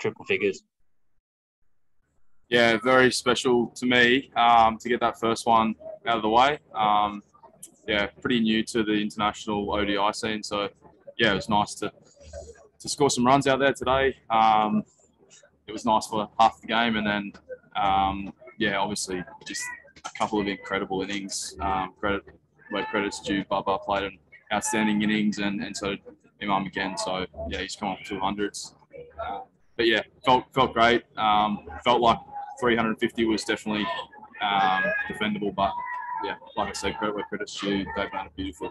triple figures. Yeah, very special to me to get that first one out of the way. Yeah, pretty new to the international ODI scene, so yeah, it was nice to score some runs out there today. It was nice for half the game, and then yeah, obviously just a couple of incredible innings. Where credit's due, Bubba played an outstanding innings, and so did Imam again. So yeah, he's come off 200s. But yeah, felt great. Felt like 350 was definitely defendable, but yeah, like I said, credit where credit's due. They've done it beautiful.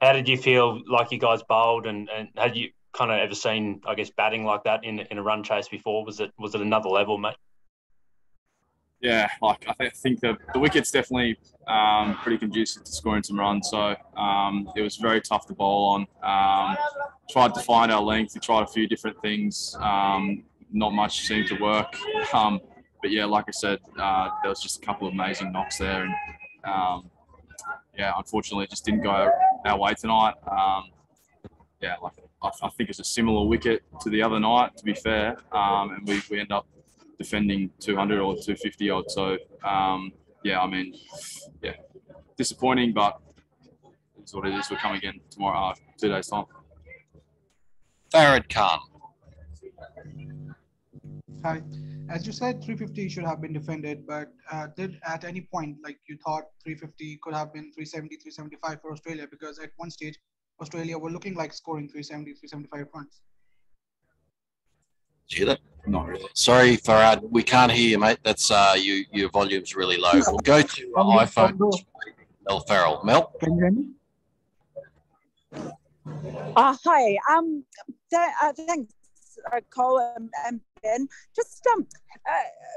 How did you feel like you guys bowled, and had you kind of ever seen, I guess, batting like that in a run chase before? Was it another level, mate? Yeah, like I think the wicket's definitely pretty conducive to scoring some runs. So it was very tough to bowl on. Tried to find our length. We tried a few different things. Not much seemed to work. But yeah, like I said, there was just a couple of amazing knocks there, and yeah, unfortunately, it just didn't go our way tonight. Yeah, like I think it's a similar wicket to the other night, to be fair, and we end up defending 200 or 250 odd. So yeah, I mean, yeah, disappointing, but it's what it is. We'll come again tomorrow, 2 days time. Farid Khan. Hi. As you said, 350 should have been defended, but did at any point, like you thought 350 could have been 370, 375 for Australia? Because at one stage, Australia were looking like scoring 370, 375 runs. Did you hear that? Not really. Sorry, Farad, we can't hear you, mate. That's your volume's really low. We'll go to iPhone. Mel Farrell. Mel? Can you hear me? Hi. Thanks, Cole and Ben. Just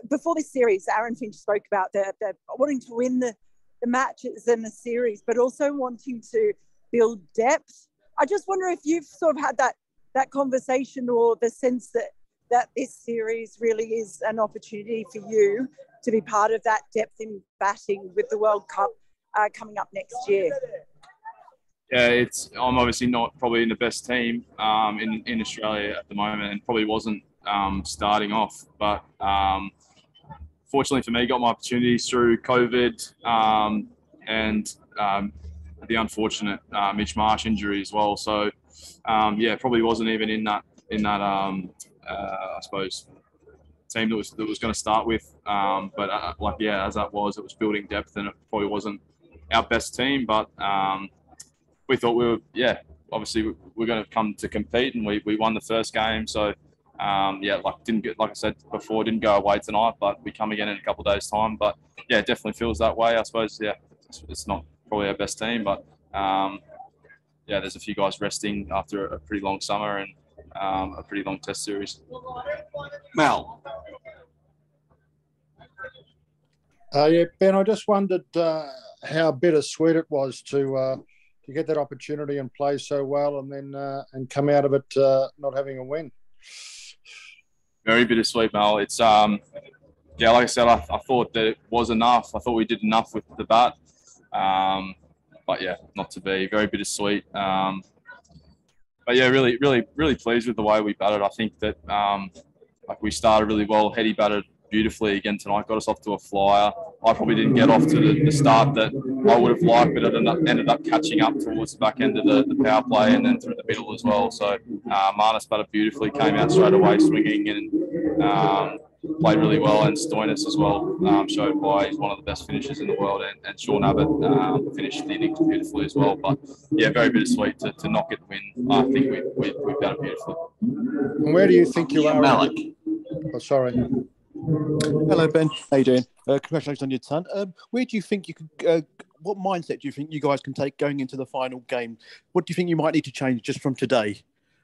before this series, Aaron Finch spoke about the wanting to win the matches and the series, but also wanting to build depth. I just wonder if you've sort of had that conversation, or the sense that this series really is an opportunity for you to be part of that depth in batting with the World Cup coming up next year. Yeah, I'm obviously not probably in the best team in Australia at the moment, and probably wasn't starting off. But fortunately for me, got my opportunities through COVID and the unfortunate Mitch Marsh injury as well. So yeah, probably wasn't even in that I suppose team that was going to start with. But like yeah, as that was, it was building depth, and it probably wasn't our best team, but. We thought we were, yeah, obviously we're going to come to compete, and we won the first game. So, yeah, like I said before, didn't go away tonight, but we come again in a couple of days' time. But yeah, it definitely feels that way. I suppose, yeah, it's not probably our best team, but yeah, there's a few guys resting after a pretty long summer and a pretty long test series. Mel. Yeah, Ben, I just wondered how bittersweet it was to get that opportunity and play so well, and then and come out of it not having a win. Very bittersweet, Mel. It's yeah, like I said, I thought that it was enough. I thought we did enough with the bat, but yeah, not to be. Very bittersweet. But yeah, really pleased with the way we batted. I think that like we started really well. Heady batted beautifully again tonight, got us off to a flyer. I probably didn't get off to the start that I would have liked, but it ended up catching up towards the back end of the power play and then through the middle as well. So Marnus batted beautifully, came out straight away swinging, and played really well. And Stoinis as well showed why he's one of the best finishers in the world. And Sean Abbott finished the innings beautifully as well. But yeah, very bittersweet to not get the win. I think we batted beautifully. And where do you think you are? Malik. Oh, sorry. Hello, Ben. How you doing? Congratulations on your ton. Where do you think you could? What mindset do you think you guys can take going into the final game? What do you think you might need to change just from today?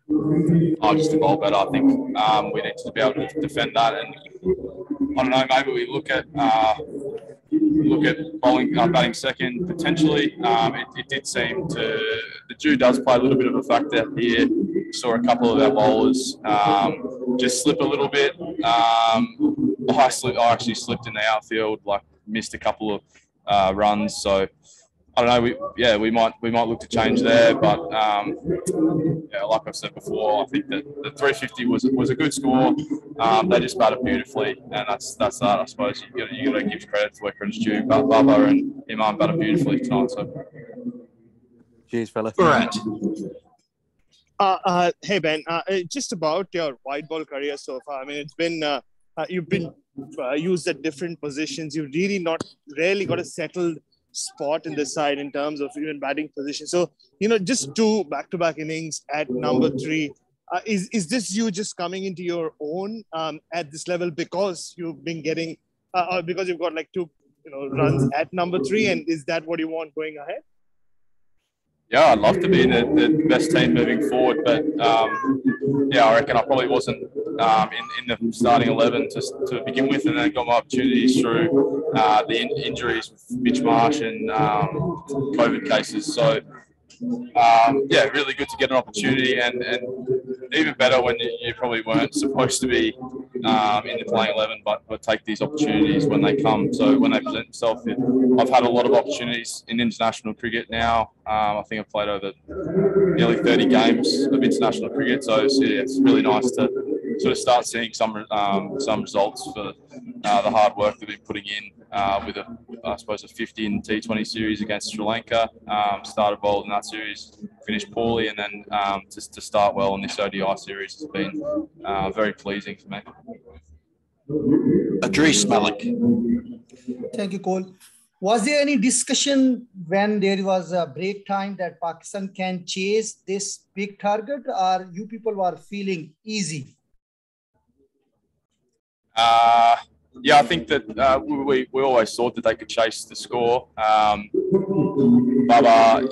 Just to bowl better. I think we need to be able to defend that, and I don't know. Maybe we look at bowling, batting second potentially. It did seem the dew does play a little bit of a factor here. Saw a couple of our bowlers just slip a little bit. I actually slipped in the outfield, like missed a couple of runs. So I don't know. We might look to change there, but like I've said before, I think that the 350 was a good score. They just batted beautifully, and that's that. I suppose you got to give credit to where credit's due. But Bubba and Imam batted beautifully tonight. So, cheers, fella. Right. Hey Ben, just about your white ball career so far. I mean, it's been you've been used at different positions. You've really not rarely got a settled spot in the side in terms of even batting position. So, just 2 back-to-back innings at number 3. Is this you just coming into your own at this level because you've been getting, or because you've got like 2 runs at number 3, and is that what you want going ahead? Yeah, I'd love to be in the best team moving forward, but I reckon I probably wasn't in the starting 11 to begin with, and then got my opportunities through the injuries with Mitch Marsh and COVID cases. So, really good to get an opportunity, and even better when you probably weren't supposed to be in the playing 11, but take these opportunities when they come. So when they present themselves, I've had a lot of opportunities in international cricket now. I think I've played over nearly 30 games of international cricket, so it's really nice to sort of start seeing some results for the hard work they've been putting in with I suppose a 50 in T20 series against Sri Lanka. Started bold in that series, finished poorly, and then just to start well in this ODI series has been very pleasing for me. Adrice Malik. Thank you, Cole. Was there any discussion when there was a break time that Pakistan can chase this big target, or you people were feeling easy? I think that we always thought that they could chase the score. Bubba,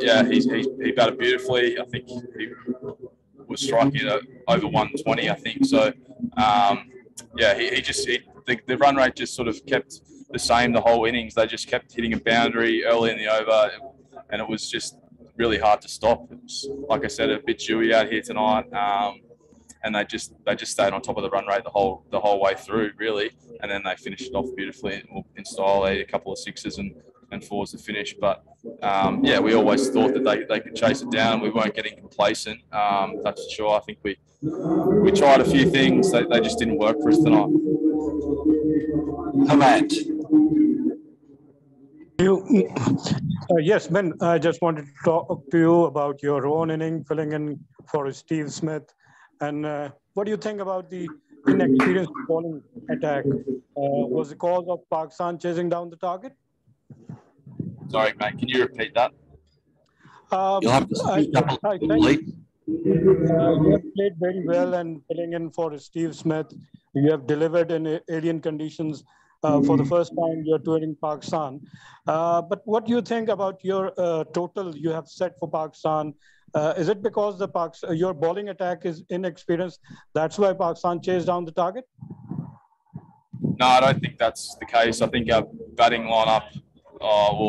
he batted beautifully. I think he was striking at over 120, I think. So, the run rate just sort of kept the same the whole innings. They just kept hitting a boundary early in the over, and it was just really hard to stop. It was, like I said, a bit dewy out here tonight. And they just stayed on top of the run rate the whole way through, really. And then they finished it off beautifully in style. They had a couple of sixes and fours to finish. But we always thought that they could chase it down. We weren't getting complacent. That's for sure. I think we tried a few things. They just didn't work for us tonight. Hamad. Yes, Ben, I just wanted to talk to you about your own inning, filling in for Steve Smith. And what do you think about the inexperienced bowling attack? Was the cause of Pakistan chasing down the target? Sorry, mate. Can you repeat that? You'll have to speak up a little, Lee. You have played very well, and filling in for Steve Smith. You have delivered in alien conditions. For the first time, you're touring Pakistan. But what do you think about your total you have set for Pakistan? Is it because your bowling attack is inexperienced? That's why Pakistan chased down the target? No, I don't think that's the case. I think our batting lineup,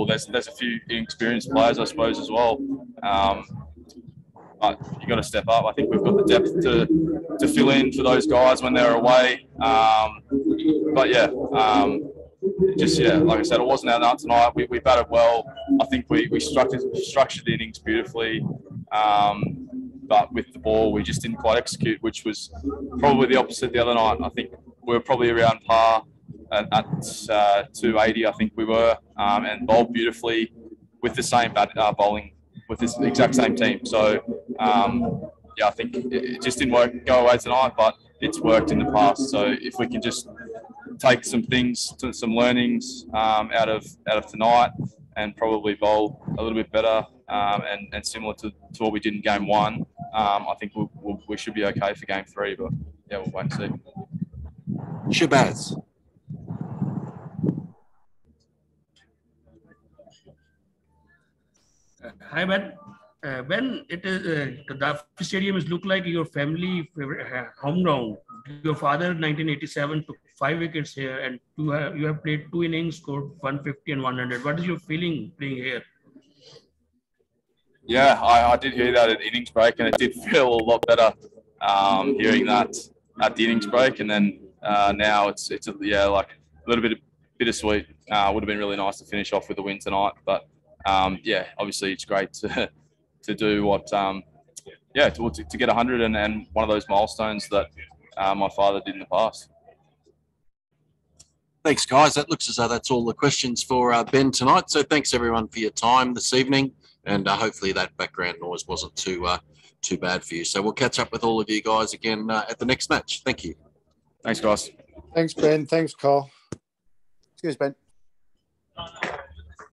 there's a few inexperienced players, I suppose, as well. But you've got to step up. I think we've got the depth to fill in for those guys when they're away. Like I said, it wasn't our night tonight. We batted well. I think we structured the innings beautifully. But with the ball, we just didn't quite execute, which was probably the opposite the other night. I think we were probably around par at 280, I think we were, and bowled beautifully with the same bowling, with this exact same team. So, I think it just didn't go away tonight, but it's worked in the past. So if we can just take some learnings out of tonight and probably bowl a little bit better and similar to what we did in game 1, I think we should be okay for game 3. But yeah, we'll wait and see. Shabazz. Hi, Ben. Ben, it is the stadium is look like your family homeground. Your father, 1987, took 5 wickets here, and you have played 2 innings, scored 150 and 100. What is your feeling playing here? Yeah, I did hear that at innings break, and it did feel a lot better hearing that at the innings break, and then now it's like a little bit bittersweet. Would have been really nice to finish off with a win tonight, but yeah, obviously it's great to do what, yeah, to get 100 and one of those milestones that my father did in the past. Thanks, guys. That looks as though that's all the questions for Ben tonight. So thanks everyone for your time this evening, and hopefully that background noise wasn't too bad for you. So we'll catch up with all of you guys again at the next match. Thank you. Thanks, guys. Thanks, Ben. Thanks, Cole. Cheers, Ben.